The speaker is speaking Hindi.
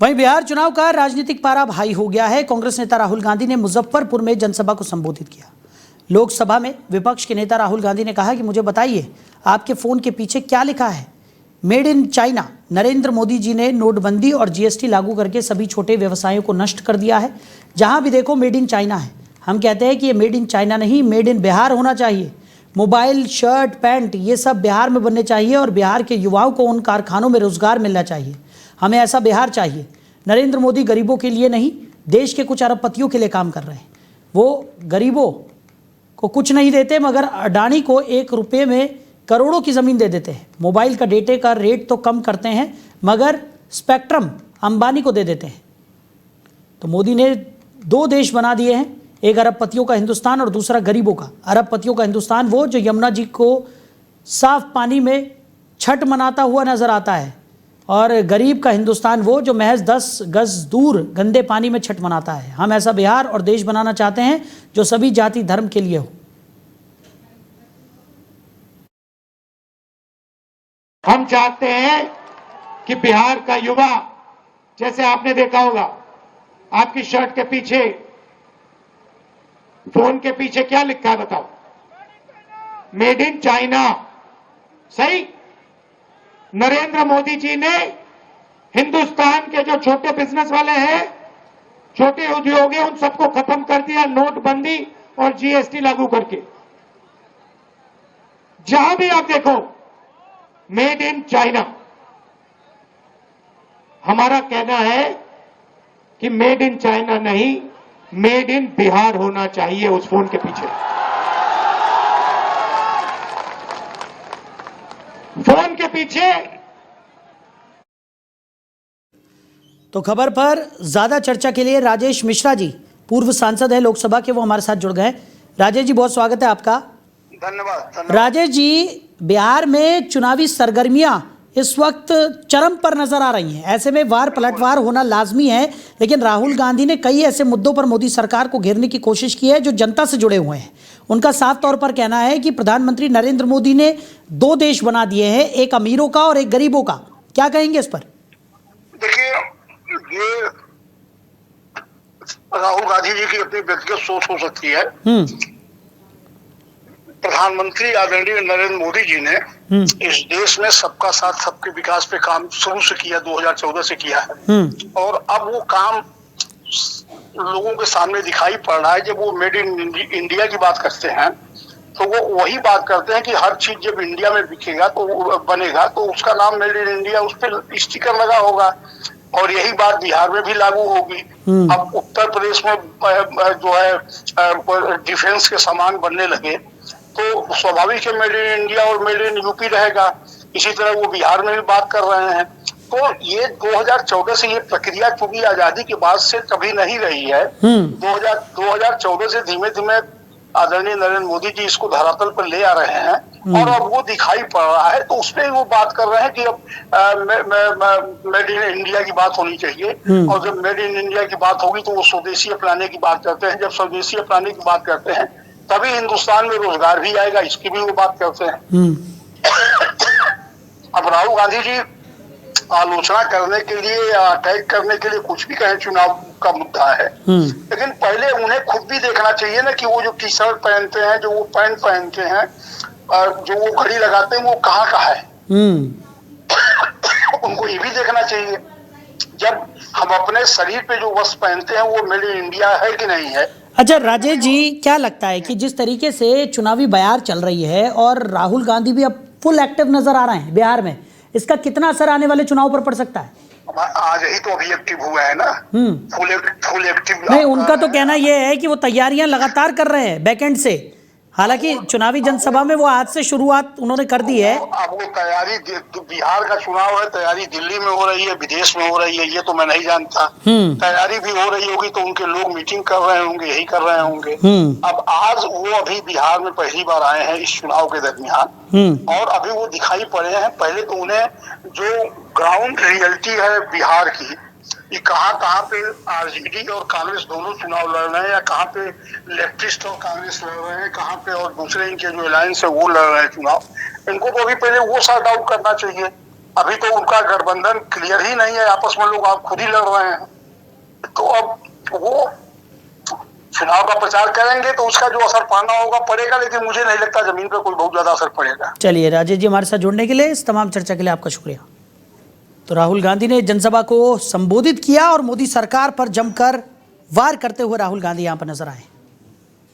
वहीं बिहार चुनाव का राजनीतिक पारा भारी हो गया है। कांग्रेस नेता राहुल गांधी ने मुजफ्फरपुर में जनसभा को संबोधित किया। लोकसभा में विपक्ष के नेता राहुल गांधी ने कहा कि मुझे बताइए, आपके फोन के पीछे क्या लिखा है? Made in China. Narendra Modi ji ने नोटबंदी और जीएसटी लागू करके सभी छोटे व्यवसायों को नष्ट कर दिया है। जहां भी देखो मेड इन चाइना है। हम कहते हैं कि ये मेड इन चाइना नहीं, मेड इन बिहार होना चाहिए। मोबाइल, शर्ट, पैंट ये सब बिहार में बनने चाहिए और बिहार के युवाओं को उन कारखानों में रोजगार मिलना चाहिए। हमें ऐसा बिहार चाहिए। नरेंद्र मोदी गरीबों के लिए नहीं, देश के कुछ अरबपतियों के लिए काम कर रहे हैं। वो गरीबों को कुछ नहीं देते, मगर अडानी को 1 रुपये में करोड़ों की ज़मीन दे देते हैं। मोबाइल का डेटे का रेट तो कम करते हैं, मगर स्पेक्ट्रम अंबानी को दे देते हैं। तो मोदी ने 2 देश बना दिए हैं, एक अरबपतियों का हिंदुस्तान और दूसरा गरीबों का। अरबपतियों का हिंदुस्तान वो जो यमुना जी को साफ पानी में छठ मनाता हुआ नजर आता है, और गरीब का हिंदुस्तान वो जो महज 10 गज दूर गंदे पानी में छठ मनाता है। हम ऐसा बिहार और देश बनाना चाहते हैं जो सभी जाति धर्म के लिए हो। हम चाहते हैं कि बिहार का युवा, जैसे आपने देखा होगा, आपकी शर्ट के पीछे, फोन के पीछे क्या लिखा है बताओ? Made in China. सही। नरेंद्र मोदी जी ने हिंदुस्तान के जो छोटे बिजनेस वाले हैं, छोटे उद्योग हैं, उन सबको खत्म कर दिया नोटबंदी और जीएसटी लागू करके। जहां भी आप देखो मेड इन चाइना। हमारा कहना है कि मेड इन चाइना नहीं, मेड इन बिहार होना चाहिए उस फोन के पीछे। फोन के पीछे। तो खबर पर ज्यादा चर्चा के लिए राजेश मिश्रा जी, पूर्व सांसद है लोकसभा के, वो हमारे साथ जुड़ गए। राजेश जी, बहुत स्वागत है आपका। धन्यवाद। राजेश जी, बिहार में चुनावी सरगर्मियां इस वक्त चरम पर नजर आ रही हैं। ऐसे में वार पलटवार होना लाजमी है, लेकिन राहुल गांधी ने कई ऐसे मुद्दों पर मोदी सरकार को घेरने की कोशिश की है जो जनता से जुड़े हुए हैं। उनका साफ तौर पर कहना है कि प्रधानमंत्री नरेंद्र मोदी ने 2 देश बना दिए हैं, एक अमीरों का और एक गरीबों का। क्या कहेंगे इस पर? देखिए, ये राहुल गांधी जी की अपनी व्यक्तिगत सोच हो सकती है। प्रधानमंत्री आदरणीय नरेंद्र मोदी जी ने इस देश में सबका साथ सबके विकास पे काम शुरू से किया, 2014 से किया है, और अब वो काम लोगों के सामने दिखाई पड़ रहा है। जब वो मेड इन इंडिया की बात करते हैं तो वो वही बात करते हैं कि हर चीज जब इंडिया में बिकेगा तो बनेगा तो उसका नाम मेड इन इंडिया, उस पर स्टिकर लगा होगा, और यही बात बिहार में भी लागू होगी। अब उत्तर प्रदेश में जो है डिफेंस के सामान बनने लगे तो स्वाभाविक है मेड इन इंडिया और मेड इन यूपी रहेगा। इसी तरह वो बिहार में भी बात कर रहे हैं। तो ये 2014 से ये प्रक्रिया, चूंकि आजादी के बाद से कभी नहीं रही है, 2014 से धीमे धीमे आदरणीय नरेंद्र मोदी जी इसको धरातल पर ले आ रहे हैं, और अब वो दिखाई पड़ रहा है। तो उसपे वो बात कर रहे हैं कि अब मेड इन इंडिया की बात होनी चाहिए, और जब मेड इन इंडिया की बात होगी तो वो स्वदेशी अपनाने की बात करते हैं। जब स्वदेशी अपनाने की बात करते हैं तभी हिंदुस्तान में रोजगार भी आएगा, इसकी भी वो बात करते हैं। अब राहुल गांधी जी आलोचना करने के लिए या अटैक करने के लिए कुछ भी कहें, चुनाव का मुद्दा है, लेकिन पहले उन्हें खुद भी देखना चाहिए ना कि वो जो टी शर्ट पहनते हैं, जो वो पैंट पहनते हैं, और जो वो घड़ी लगाते हैं, वो कहाँ का है। उनको ये भी देखना चाहिए जब हम अपने शरीर पे जो वस्त्र पहनते हैं वो मेड इन इंडिया है कि नहीं है। अच्छा राजेश जी, क्या लगता है कि जिस तरीके से चुनावी बयार चल रही है और राहुल गांधी भी अब फुल एक्टिव नजर आ रहे हैं बिहार में, इसका कितना असर आने वाले चुनाव पर पड़ सकता है? आज ही तो अभी एक्टिव हुआ है ना। फुल एक्टिव नहीं, उनका तो कहना यह है कि वो तैयारियां लगातार कर रहे हैं बैकएंड से। हालांकि चुनावी जनसभा में वो आज से शुरुआत उन्होंने कर दी है। अब वो तैयारी, बिहार का चुनाव है, तैयारी दिल्ली में हो रही है, विदेश में हो रही है, ये तो मैं नहीं जानता। तैयारी भी हो रही होगी तो उनके लोग मीटिंग कर रहे होंगे, यही कर रहे होंगे। अब आज वो अभी बिहार में पहली बार आए हैं इस चुनाव के दरमियान, और अभी वो दिखाई पड़े हैं। पहले तो उन्हें जो ग्राउंड रियलिटी है बिहार की, कि कहाँ पे आरजेडी और कांग्रेस दोनों चुनाव लड़ रहे हैं, या कहाँ पे लेफ्टिस्ट और कांग्रेस लड़ रहे हैं, कहाँ पे और दूसरे इनके जो अलायंस है वो लड़ रहे हैं चुनाव, इनको तो अभी पहले वो सॉर्ट आउट करना चाहिए। अभी तो उनका गठबंधन क्लियर ही नहीं है, आपस में लोग आप खुद ही लड़ रहे हैं। तो अब वो चुनाव का प्रचार करेंगे तो उसका जो असर पाना होगा पड़ेगा, लेकिन मुझे नहीं लगता जमीन पर कोई बहुत ज्यादा असर पड़ेगा। चलिए राजेश जी, हमारे साथ जुड़ने के लिए, इस तमाम चर्चा के लिए आपका शुक्रिया। तो राहुल गांधी ने जनसभा को संबोधित किया और मोदी सरकार पर जमकर वार करते हुए राहुल गांधी यहां पर नजर आए।